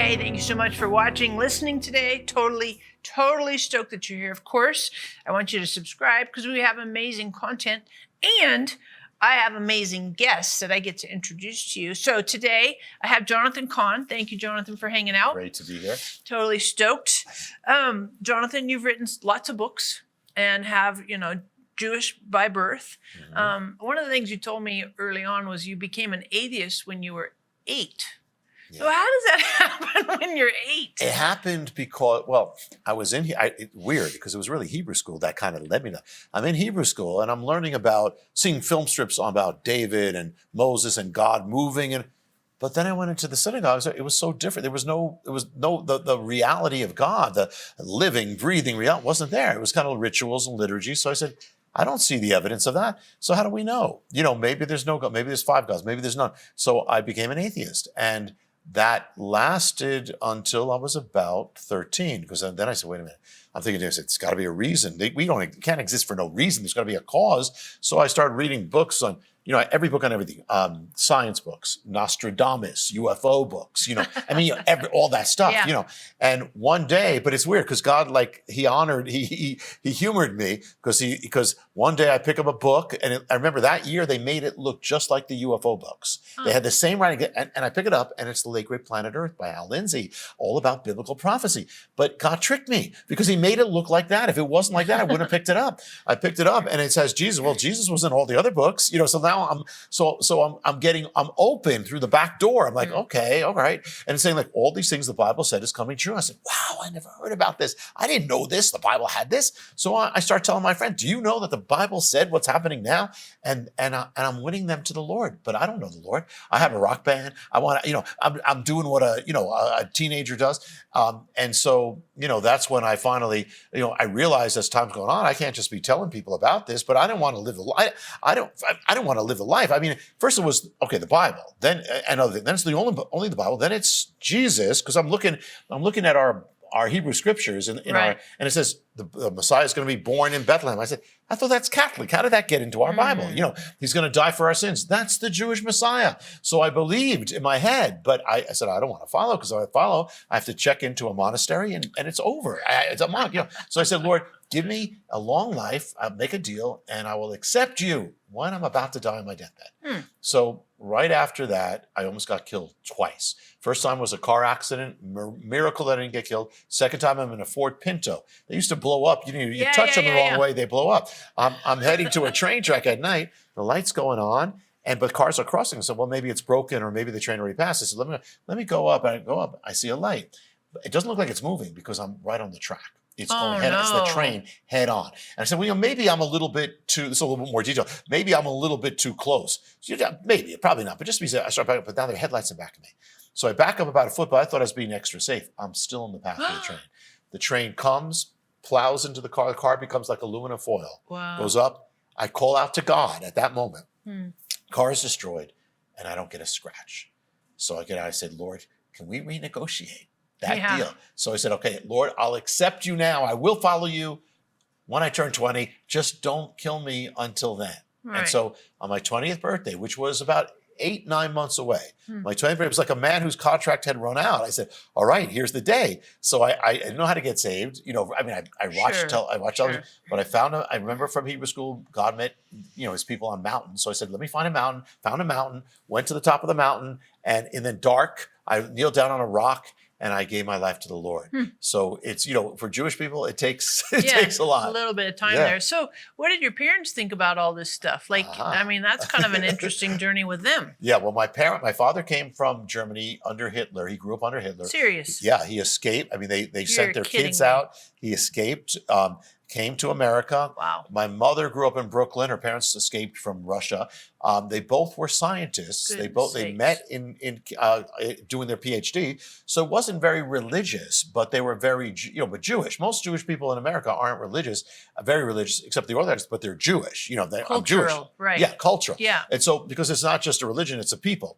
Hey, thank you so much for watching, listening today. Totally stoked that you're here. Of course, I want you to subscribe because we have amazing content and I have amazing guests that I get to introduce to you. So today I have Jonathan Cahn. Thank you, Jonathan, for hanging out. Great to be here. Totally stoked. Jonathan, you've written lots of books and have, Jewish by birth. Mm-hmm. One of the things you told me early on was you became an atheist when you were 8. Yeah. So how does that happen when you're 8? It happened because, I was in here. Weird, because it was really Hebrew school that kind of led me to. I'm in Hebrew school and I'm learning about seeing film strips about David and Moses and God moving, but then I went into the synagogue. So it was so different. There was the reality of God, the living, breathing reality wasn't there. It was kind of rituals and liturgy. So I said, I don't see the evidence of that. So how do we know? Maybe there's no God, maybe there's 5 gods, maybe there's none. So I became an atheist, and that lasted until I was about 13, because then I said, wait a minute. I'm thinking, it's got to be a reason. We can't exist for no reason. There's got to be a cause. So I started reading books on, every book on everything, science books, Nostradamus, UFO books, all that stuff, Yeah. And one day, but it's weird because God, he humored me because one day I pick up a book, and I remember that year they made it look just like the UFO books. Huh. They had the same writing, and I pick it up, and it's The Late Great Planet Earth by Al Lindsay, all about biblical prophecy. But God tricked me because he made it look like that. If it wasn't like that, I wouldn't have picked it up. I picked it up, and it says Jesus. Well, Jesus was in all the other books, so now I'm open through the back door. I'm like, okay, all right. And it's saying like all these things the Bible said is coming true. I said, wow, I never heard about this. I didn't know this. The Bible had this. So I start telling my friend, do you know that the Bible said what's happening now? And I'm winning them to the Lord, but I don't know the Lord. I have a rock band. I'm doing what a teenager does. And so, that's when I finally, I realized as time's going on, I can't just be telling people about this, but I didn't want to live a life. I didn't want to live a life. I mean, first it was, okay, the Bible, then it's the only the Bible, then it's Jesus, because I'm looking at our Hebrew scriptures and Right. and it says the Messiah is going to be born in Bethlehem. I said, I thought that's Catholic. How did that get into our Bible? He's going to die for our sins. That's the Jewish Messiah. So I believed in my head, but I said, I don't want to follow, because if I follow, I have to check into a monastery and it's over. It's a monk, So I said, Lord, give me a long life. I'll make a deal and I will accept you when I'm about to die on my deathbed. So right after that, I almost got killed twice. First time was a car accident, miracle that I didn't get killed. Second time, I'm in a Ford Pinto. They used to blow up. You touch them the wrong way, they blow up. I'm heading to a train track at night. The light's going on, but cars are crossing. So, well, maybe it's broken, or maybe the train already passed. I said, let me go up. And I go up. I see a light. It doesn't look like it's moving because I'm right on the track. It's going head. It's the train head on. And I said, well, maybe I'm a little bit too. This is a little bit more detail. Maybe I'm a little bit too close. So, maybe, probably not. But just because I start backing up, but now there are headlights in the back of me. So I back up about a foot, but I thought I was being extra safe. I'm still in the path of the train. The train comes, plows into the car. The car becomes like aluminum foil. Wow. Goes up. I call out to God at that moment. Car is destroyed, and I don't get a scratch. So I get out. I said, Lord, can we renegotiate that deal? So I said, okay, Lord, I'll accept you now. I will follow you when I turn 20. Just don't kill me until then. Right. And so on my 20th birthday, which was about 8-9 months away, my 20th birthday, it was like a man whose contract had run out. I said, all right, here's the day. So I didn't know how to get saved. I watched television, but I remember from Hebrew school, God met, his people on mountains. So I said, let me find a mountain, found a mountain, went to the top of the mountain, and in the dark, I kneeled down on a rock and I gave my life to the Lord. So it's, for Jewish people, it takes a lot. A little bit of time there. So what did your parents think about all this stuff? That's kind of an interesting journey with them. Yeah, well, my father came from Germany under Hitler. He grew up under Hitler. Serious? Yeah, he escaped. I mean, they sent their kids out. He escaped. Came to America. Wow. My mother grew up in Brooklyn. Her parents escaped from Russia. They both were scientists. They met in doing their PhD. So it wasn't very religious, but they were very but Jewish. Most Jewish people in America aren't religious, very religious, except the Orthodox, but they're Jewish. I'm Jewish. Right? Yeah, cultural. Yeah. And so because it's not just a religion, it's a people.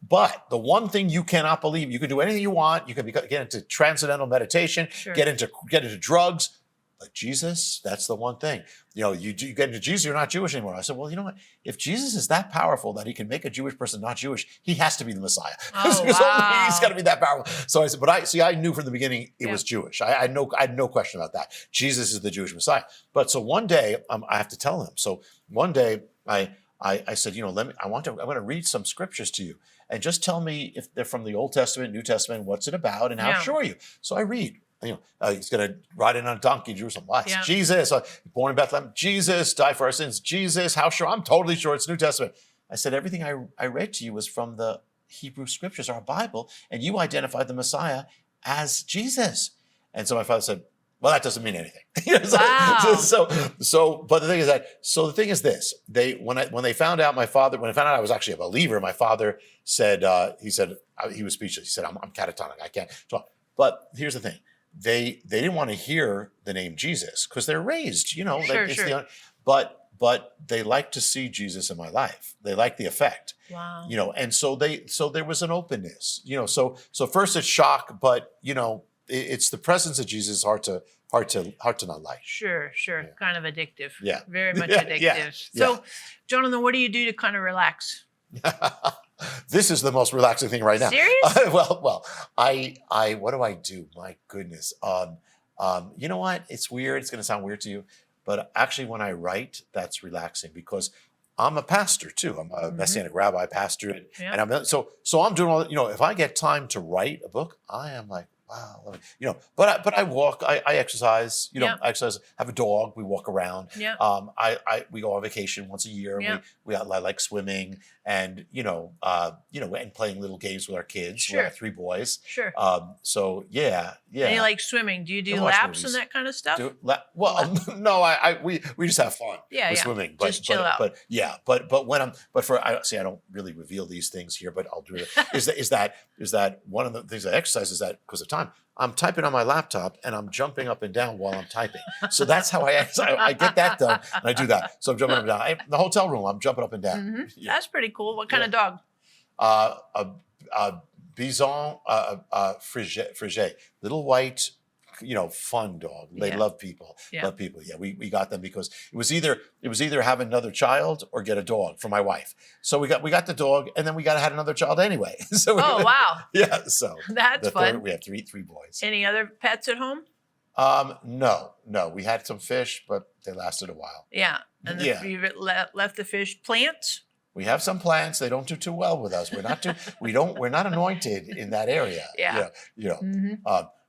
But the one thing you cannot believe, you can do anything you want. You can get into transcendental meditation, get into drugs. But Jesus, that's the one thing. You get into Jesus, you're not Jewish anymore. I said, well, you know what? If Jesus is that powerful that he can make a Jewish person not Jewish, he has to be the Messiah. Oh, Because wow. only he's got to be that powerful. So I said, but I knew from the beginning it was Jewish. I had no question about that. Jesus is the Jewish Messiah. But so one day, I have to tell him. So one day, I said, I'm going to read some scriptures to you, and just tell me if they're from the Old Testament, New Testament, what's it about, and how sure are you? So I read. He's going to ride in on a donkey in Jerusalem. Why? It's Jesus, born in Bethlehem. Jesus died for our sins. Jesus, how sure? I'm totally sure it's New Testament. I said, everything I read to you was from the Hebrew scriptures, our Bible, and you identified the Messiah as Jesus. And so my father said, well, that doesn't mean anything. Wow. But the thing is this: when they found out I was actually a believer, my father said, he was speechless. He said, I'm catatonic. I can't talk. But here's the thing: they didn't want to hear the name Jesus because they're raised, Sure. But they like to see Jesus in my life. They like the effect. Wow. And so there was an openness. So first it's shock, but it's the presence of Jesus hard to not like. Sure. Yeah. Kind of addictive. Yeah. Very much Yeah, addictive. yeah, So, Jonathan, what do you do to kind of relax? This is the most relaxing thing right now. Serious? Well, what do I do? My goodness. You know what? It's weird. It's going to sound weird to you, but actually when I write, that's relaxing because I'm a pastor too. I'm a Messianic rabbi pastor. And I'm doing all that. If I get time to write a book, I am like, wow, but I walk, I exercise, I exercise, have a dog, we walk around. Yeah. We go on vacation once a year. Yeah. I like swimming and, and playing little games with our kids. Sure. We have 3 boys. Sure. So yeah. And you like swimming. Do you do And watch laps movies. and that kind of stuff? No, we just have fun with swimming. But, just chill out. But I don't really reveal these things here, but I'll do it. Is that one of the things I exercise is that because of time, I'm typing on my laptop and I'm jumping up and down while I'm typing. So that's how I get that done and I do that. So I'm jumping up and down. In the hotel room, I'm jumping up and down. Mm-hmm. Yeah. That's pretty cool. What kind of dog? A Bison Frigé, little white, fun dog. They love people. Yeah. Love people. Yeah, we got them because it was either have another child or get a dog for my wife. So we got the dog, and then we had another child anyway. So wow. Yeah. So that's fun. We have three boys. Any other pets at home? No. We had some fish, but they lasted a while. Yeah. And you left the fish. Plants? We have some plants. They don't do too well with us. We're not anointed in that area. Yeah.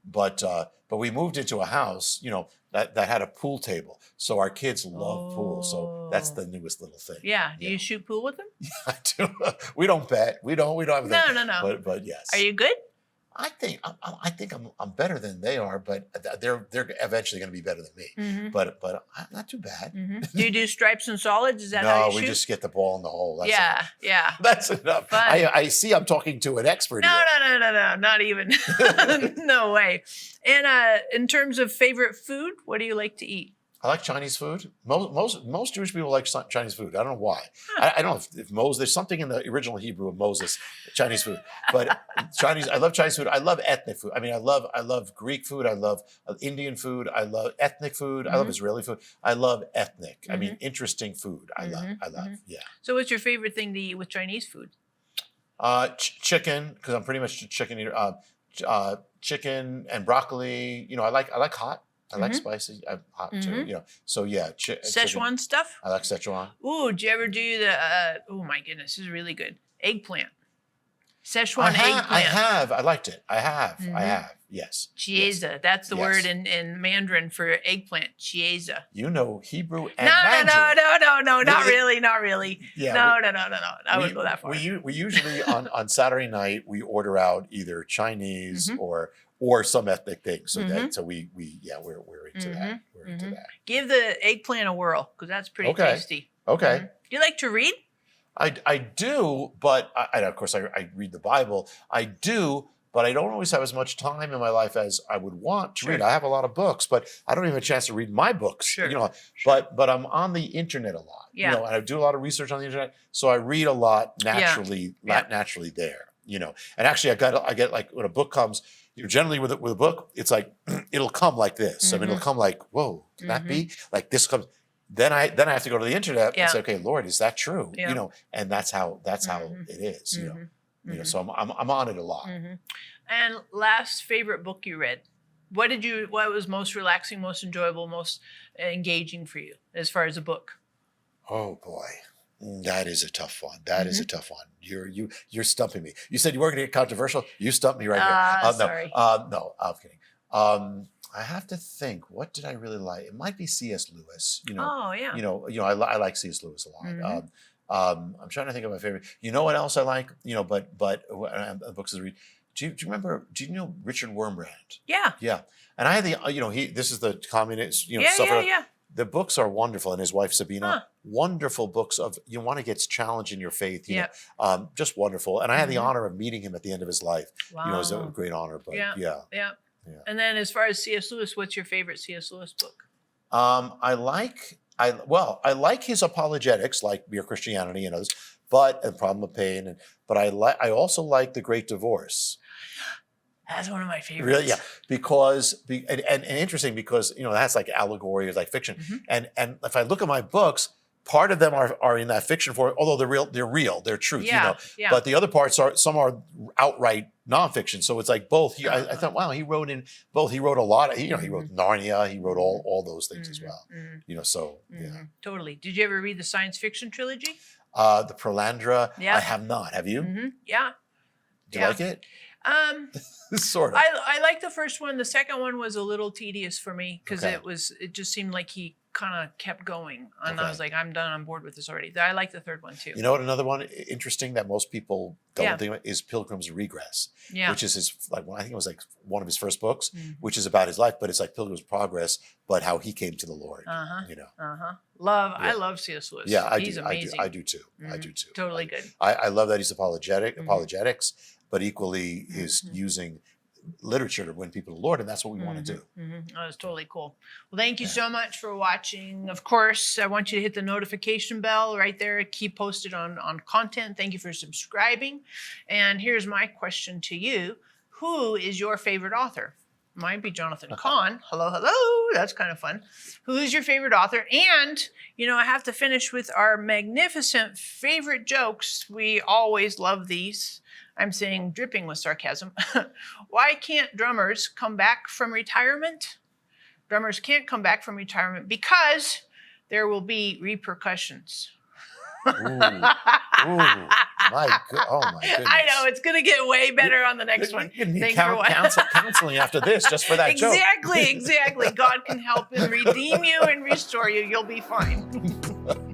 But we moved into a house, that had a pool table. So our kids love pool. So that's the newest little thing. Yeah. Do you shoot pool with them? I do. We don't bet. We don't have No. But yes. Are you good? I think I'm better than they are, but they're eventually going to be better than me. Mm-hmm. But I'm not too bad. Mm-hmm. Do you do stripes and solids? Is that how you shoot? No, we just get the ball in the hole. That's yeah. That's enough. I see I'm talking to an expert here. No, not even. No way. And in terms of favorite food, what do you like to eat? I like Chinese food. Most Jewish people like Chinese food. I don't know why. I don't know if Moses. There's something in the original Hebrew of Moses, Chinese food. But Chinese. I love Chinese food. I love ethnic food. I mean, I love Greek food. I love Indian food. I love ethnic food. I love Israeli food. I love ethnic. I mean, interesting food. I love. Yeah. So, what's your favorite thing to eat with Chinese food? Chicken, because I'm pretty much a chicken eater. Chicken and broccoli. I like hot. I like spicy. I'm hot too. So yeah. Szechuan chicken. stuff? I like Szechuan. Ooh, did you ever do the, oh my goodness, this is really good. Eggplant. Szechuan eggplant. I have. I liked it. I have. Yes. Chiesa. Yes. That's the word in Mandarin for eggplant. Chiesa. Hebrew and Mandarin. No. Not really. Yeah. No. I wouldn't go that far. We usually on Saturday night we order out either Chinese or some ethnic thing. So we're into that. We're into that. Give the eggplant a whirl because that's pretty tasty. Okay. Do you like to read? I do, but of course I read the Bible. I do, but I don't always have as much time in my life as I would want to read. I have a lot of books, but I don't even have a chance to read my books. Sure. But I'm on the internet a lot. Yeah. And I do a lot of research on the internet, so I read a lot naturally. Naturally there. And actually I get like when a book comes. generally with a book, it's like it'll come like this. I mean, it'll come like, whoa, can that be? Like this comes. Then I have to go to the internet and say, okay, Lord, is that true? Yeah. You know, and that's how it is. You know, so I'm on it a lot. And last favorite book you read? What was most relaxing, most enjoyable, most engaging for you as far as a book? Oh boy. That is a tough one. That is a tough one. You're stumping me. You said you weren't going to get controversial. You stumped me right here. Sorry. No, I'm kidding. I have to think. What did I really like? It might be C.S. Lewis. You know. Oh yeah. I like C.S. Lewis a lot. I'm trying to think of my favorite. You know what else I like? You know, but books to read. Do you remember? Do you know Richard Wurmbrand? Yeah. Yeah. And I had this is the communist. Yeah. The books are wonderful, and his wife Sabina, wonderful books of you want to get challenged in your faith. You know, just wonderful. And I had the honor of meeting him at the end of his life. Wow. You know, it was a great honor. But yeah. And then, as far as C.S. Lewis, what's your favorite C.S. Lewis book? I like his Apologetics, like Mere Christianity and others, but and Problem of Pain. But I also like The Great Divorce. That's one of my favorites. Really, yeah, because and interesting because that's like allegory, it's like fiction, and if I look at my books, part of them are in that fiction form, although they're real, they're truth, But the other parts some are outright nonfiction, so it's like both. I thought, wow, he wrote in both. He wrote a lot. He wrote Narnia. He wrote all those things as well. So yeah, totally. Did you ever read the science fiction trilogy? The Prolandra. Yeah. I have not. Have you? Yeah. Do you like it? Sort of. I liked the first one. The second one was a little tedious for me because it just seemed like he kind of kept going, and I was like, I'm done. I'm bored with this already. I like the third one too. You know what? Another one interesting that most people don't think about is Pilgrim's Regress, which is his I think it was like one of his first books, which is about his life, but it's like Pilgrim's Progress, but how he came to the Lord. I love C.S. Lewis. Yeah, He's amazing. I do too. I do too. Totally good. I love that he's apologetics, but equally is using literature to win people to the Lord, and that's what we want to do. That was totally cool. Well, thank you so much for watching. Of course, I want you to hit the notification bell right there. Keep posted on content. Thank you for subscribing. And here's my question to you. Who is your favorite author? Might be Jonathan Cahn. Hello. That's kind of fun. Who is your favorite author? And, I have to finish with our magnificent favorite jokes. We always love these. I'm saying dripping with sarcasm. Why can't drummers come back from retirement? Drummers can't come back from retirement because there will be repercussions. Oh my goodness. I know, it's going to get way better on the next one. You need counseling after this just for that joke. Exactly. God can help and redeem you and restore you. You'll be fine.